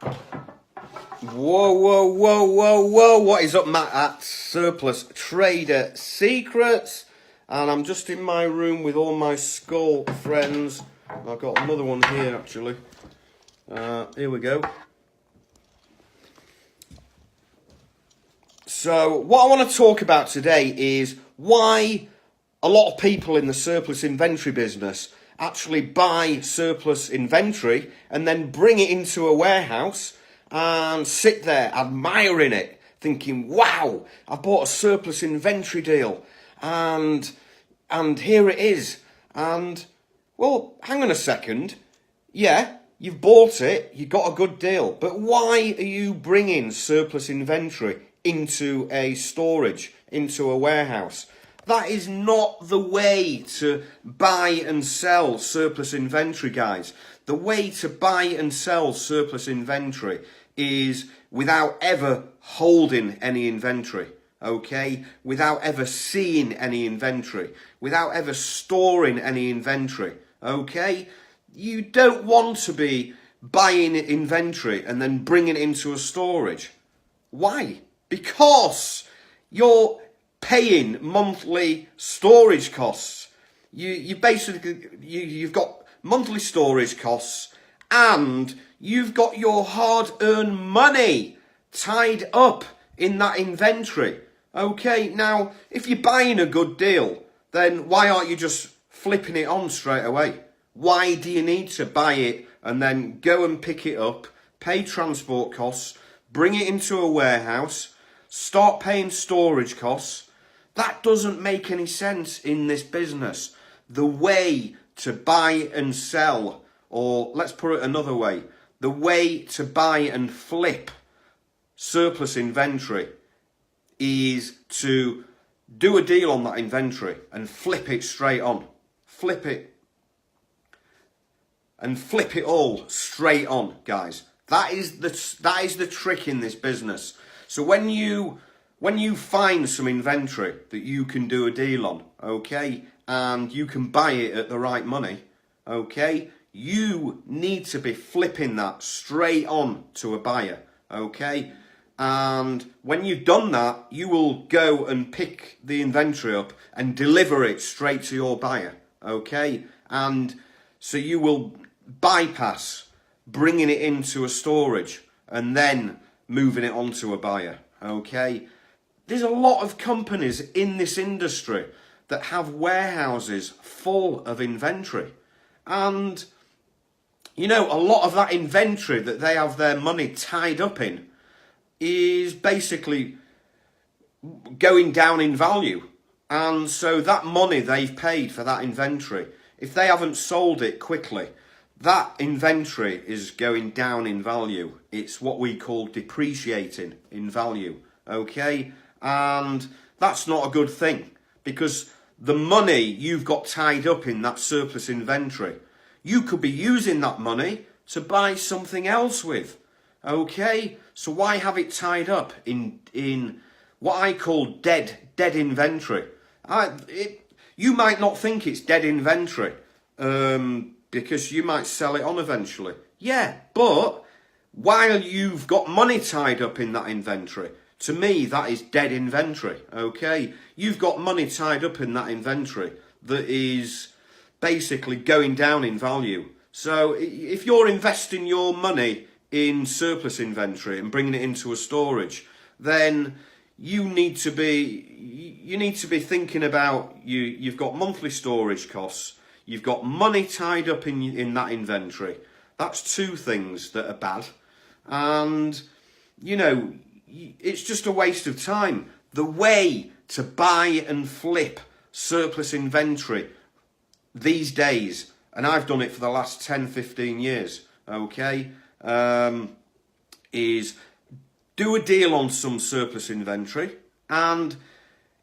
Whoa, whoa, whoa, whoa, whoa. What is up, Matt at Surplus Trader Secrets? And I'm just in my room with all my skull friends. I've got another one here, actually. Here we go. So, what I want to talk about today is why a lot of people in the surplus inventory business actually buy surplus inventory and then bring it into a warehouse and sit there admiring it, thinking, wow, I bought a surplus inventory deal and here it is. And, well, hang on a second. Yeah, you've bought it, you got a good deal, but why are you bringing surplus inventory into a storage, into a warehouse? That is not the way to buy and sell surplus inventory, guys. The way to buy and sell surplus inventory is without ever holding any inventory, okay? Without ever seeing any inventory, without ever storing any inventory, okay? You don't want to be buying inventory and then bringing it into a storage. Why? Because you're paying monthly storage costs. You've got monthly storage costs, and you've got your hard-earned money tied up in that inventory. Okay, now if you're buying a good deal, then why aren't you just flipping it on straight away? Why do you need to buy it and then go and pick it up, pay transport costs, bring it into a warehouse, start paying storage costs? That doesn't make any sense in this business. The way to buy and sell, or let's put it another way, the way to buy and flip surplus inventory is to do a deal on that inventory and flip it straight on. Flip it. And flip it all straight on, guys. That is the trick in this business. So when you find some inventory that you can do a deal on, okay, and you can buy it at the right money, okay, you need to be flipping that straight on to a buyer, okay? And when you've done that, you will go and pick the inventory up and deliver it straight to your buyer, okay? And so you will bypass bringing it into a storage and then moving it onto a buyer, okay? There's a lot of companies in this industry that have warehouses full of inventory. And, you know, a lot of that inventory that they have their money tied up in is basically going down in value. And so that money they've paid for that inventory, if they haven't sold it quickly, that inventory is going down in value. It's what we call depreciating in value, okay? And that's not a good thing, because the money you've got tied up in that surplus inventory, you could be using that money to buy something else with, okay? So why have it tied up in what I call dead inventory? You might not think it's dead inventory, because you might sell it on eventually. Yeah, but while you've got money tied up in that inventory, to me, that is dead inventory, okay? You've got money tied up in that inventory that is basically going down in value. So if you're investing your money in surplus inventory and bringing it into a storage, then you need to be thinking about you've got monthly storage costs, you've got money tied up in that inventory. That's two things that are bad. And, you know, it's just a waste of time. The way to buy and flip surplus inventory these days, and I've done it for the last 10, 15 years, okay, is do a deal on some surplus inventory, and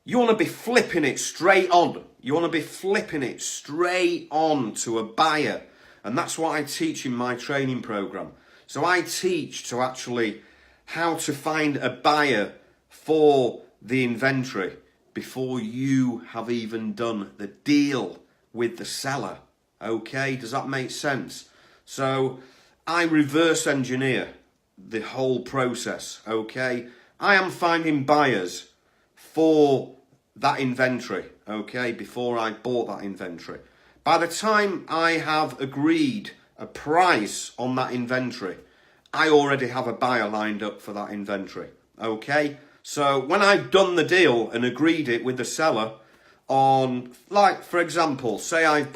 you want to be flipping it straight on. You want to be flipping it straight on to a buyer. And that's what I teach in my training program. So I teach to actually how to find a buyer for the inventory before you have even done the deal with the seller. Okay, does that make sense? So I reverse engineer the whole process, okay? I am finding buyers for that inventory, okay, before I bought that inventory. By the time I have agreed a price on that inventory, I already have a buyer lined up for that inventory, okay? So when I've done the deal and agreed it with the seller on, like, for example, say I've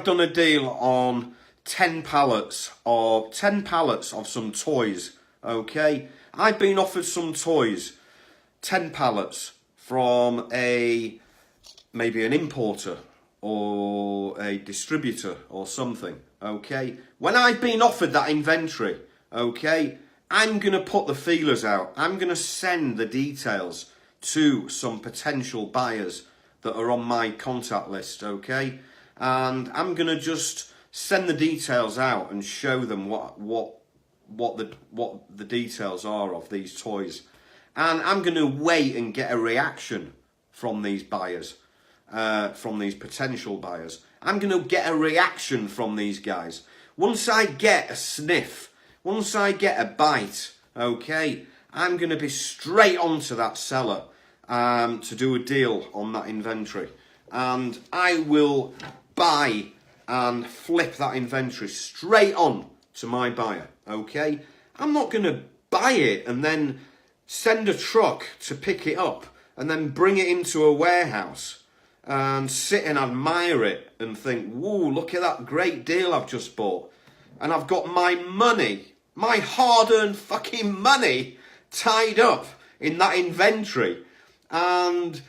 done a deal on 10 pallets of some toys, okay? I've been offered some toys, 10 pallets from maybe an importer or a distributor or something, okay? When I've been offered that inventory, okay, I'm going to put the feelers out. I'm going to send the details to some potential buyers that are on my contact list, okay? And I'm going to just send the details out and show them what the details are of these toys. And I'm going to wait and get a reaction from these buyers, from these potential buyers. I'm going to get a reaction from these guys. Once I get a sniff, once I get a bite, okay, I'm going to be straight on to that seller to do a deal on that inventory. And I will buy and flip that inventory straight on to my buyer, okay? I'm not going to buy it and then send a truck to pick it up and then bring it into a warehouse and sit and admire it and think, whoa, look at that great deal I've just bought. And I've got my money, my hard-earned fucking money tied up in that inventory. And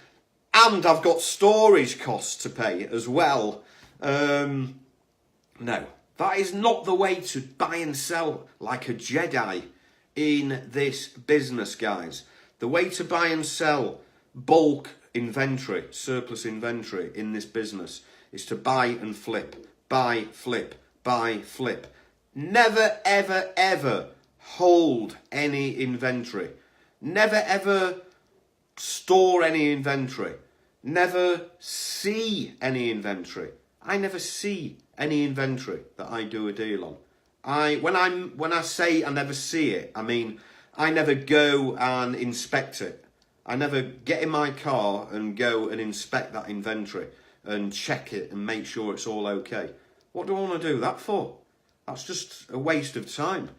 I've got storage costs to pay as well. No, that is not the way to buy and sell like a Jedi in this business, guys. The way to buy and sell bulk inventory, surplus inventory in this business is to buy and flip, buy, flip, buy, flip. Never, ever, ever hold any inventory. Never, ever store any inventory. Never see any inventory. I never see any inventory that I do a deal on. When I say I never see it, I mean I never go and inspect it. I never get in my car and go and inspect that inventory and check it and make sure it's all okay. What do I want to do that for? That's just a waste of time.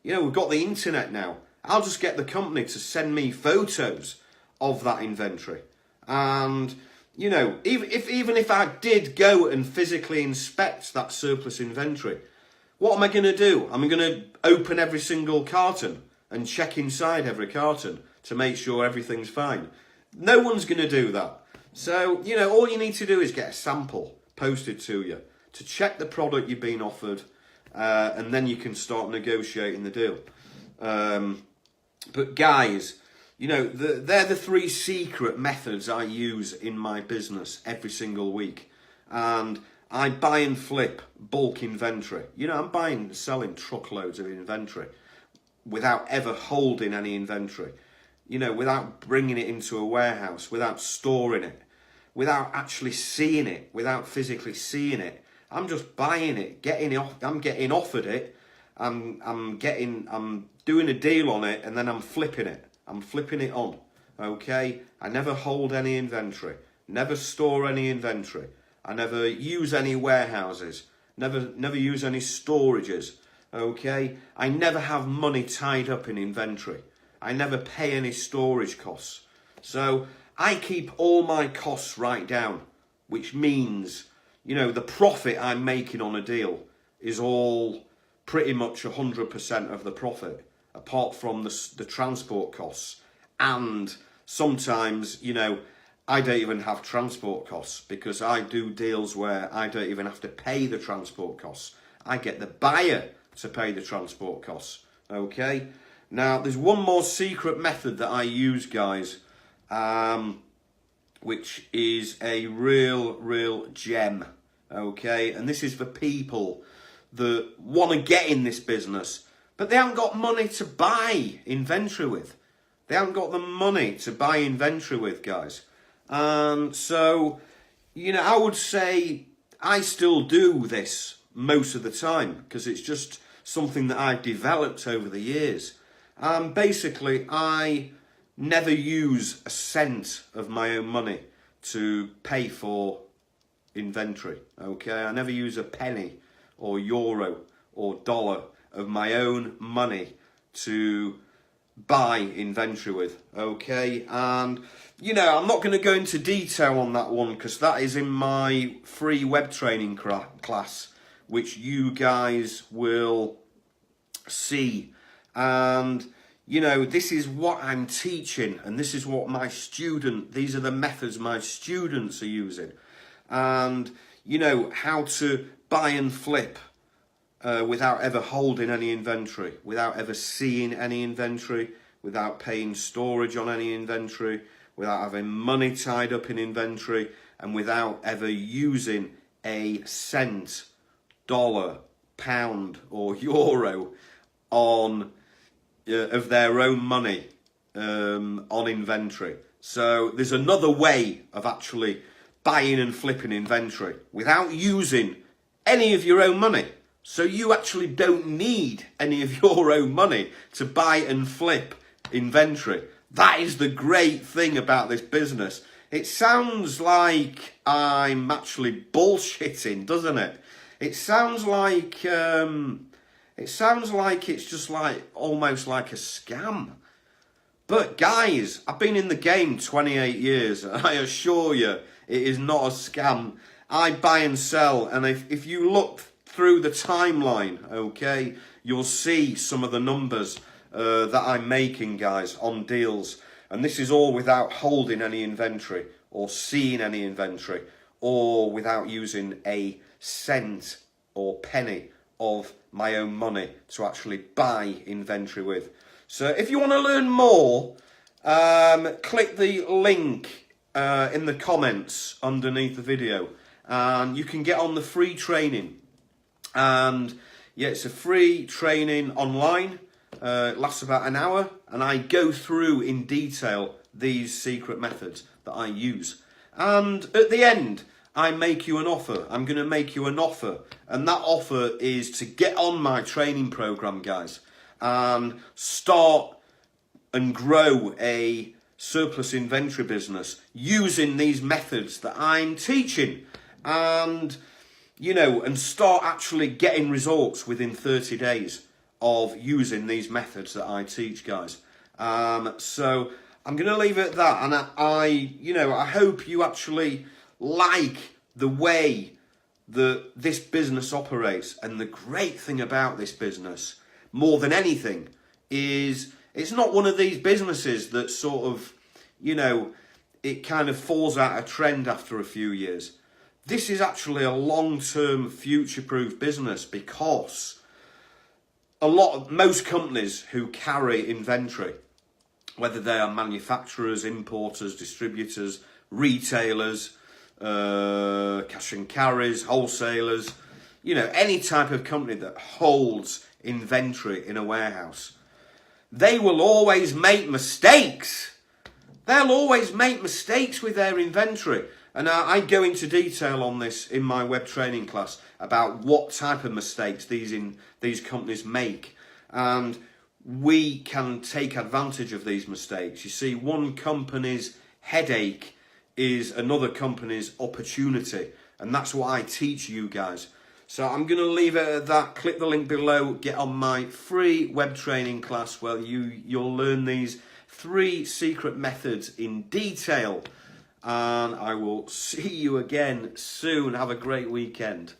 You know, we've got the internet now. I'll just get the company to send me photos of that inventory. And, you know, even if I did go and physically inspect that surplus inventory, what am I going to do? Am I going to open every single carton and check inside every carton to make sure everything's fine? No one's going to do that. So, you know, all you need to do is get a sample posted to you to check the product you've been offered, and then you can start negotiating the deal. But guys, you know, they're the 3 secret methods I use in my business every single week. And I buy and flip bulk inventory. You know, I'm buying and selling truckloads of inventory without ever holding any inventory. You know, without bringing it into a warehouse, without storing it, without actually seeing it, without physically seeing it. I'm just buying it, I'm getting offered it. I'm doing a deal on it, and then I'm flipping it. I'm flipping it on, okay? I never hold any inventory, never store any inventory. I never use any warehouses, never use any storages, okay? I never have money tied up in inventory. I never pay any storage costs. So I keep all my costs right down, which means, you know, the profit I'm making on a deal is all pretty much 100% of the profit, apart from the transport costs. And sometimes, you know, I don't even have transport costs because I do deals where I don't even have to pay the transport costs. I get the buyer to pay the transport costs, okay? Now, there's one more secret method that I use, guys, which is a real gem, okay? And this is for people that want to get in this business, but they haven't got money to buy inventory with. They haven't got the money to buy inventory with, guys. And so, you know, I would say I still do this most of the time because it's just something that I've developed over the years. Basically, I never use a cent of my own money to pay for inventory, okay? I never use a penny or euro or dollar of my own money to buy inventory with, okay? And, you know, I'm not going to go into detail on that one because that is in my free web training class, which you guys will see. And, you know, this is what I'm teaching, and this is what these are the methods my students are using. And, you know, how to buy and flip without ever holding any inventory, without ever seeing any inventory, without paying storage on any inventory, without having money tied up in inventory, and without ever using a cent, dollar, pound or euro on of their own money on inventory. So there's another way of actually buying and flipping inventory without using any of your own money. So you actually don't need any of your own money to buy and flip inventory. That is the great thing about this business. It sounds like I'm actually bullshitting, doesn't it? It sounds like it's just like almost like a scam. But guys, I've been in the game 28 years, and I assure you, it is not a scam. I buy and sell, and if you look through the timeline, okay, you'll see some of the numbers that I'm making, guys, on deals. And this is all without holding any inventory or seeing any inventory or without using a cent or penny of my own money to actually buy inventory with. So if you want to learn more, click the link in the comments underneath the video, and you can get on the free training. And yeah, it's a free training online. It lasts about an hour, and I go through in detail these secret methods that I use. And at the end, I make you an offer. I'm going to make you an offer, and that offer is to get on my training program, guys, and start and grow a surplus inventory business using these methods that I'm teaching, and you know, and start actually getting results within 30 days of using these methods that I teach, guys. So I'm going to leave it at that, and I hope you actually like the way that this business operates. And the great thing about this business, more than anything, is it's not one of these businesses that sort of, you know, it kind of falls out of trend after a few years. This is actually a long-term, future-proof business, because most companies who carry inventory, whether they are manufacturers, importers, distributors, retailers, cash and carries, wholesalers, you know, any type of company that holds inventory in a warehouse, they will always make mistakes. They'll always make mistakes with their inventory. And I go into detail on this in my web training class about what type of mistakes these companies make. And we can take advantage of these mistakes. You see, one company's headache is another company's opportunity. And that's what I teach you guys. So I'm going to leave it at that. Click the link below. Get on my free web training class where you'll learn these 3 secret methods in detail. And I will see you again soon. Have a great weekend.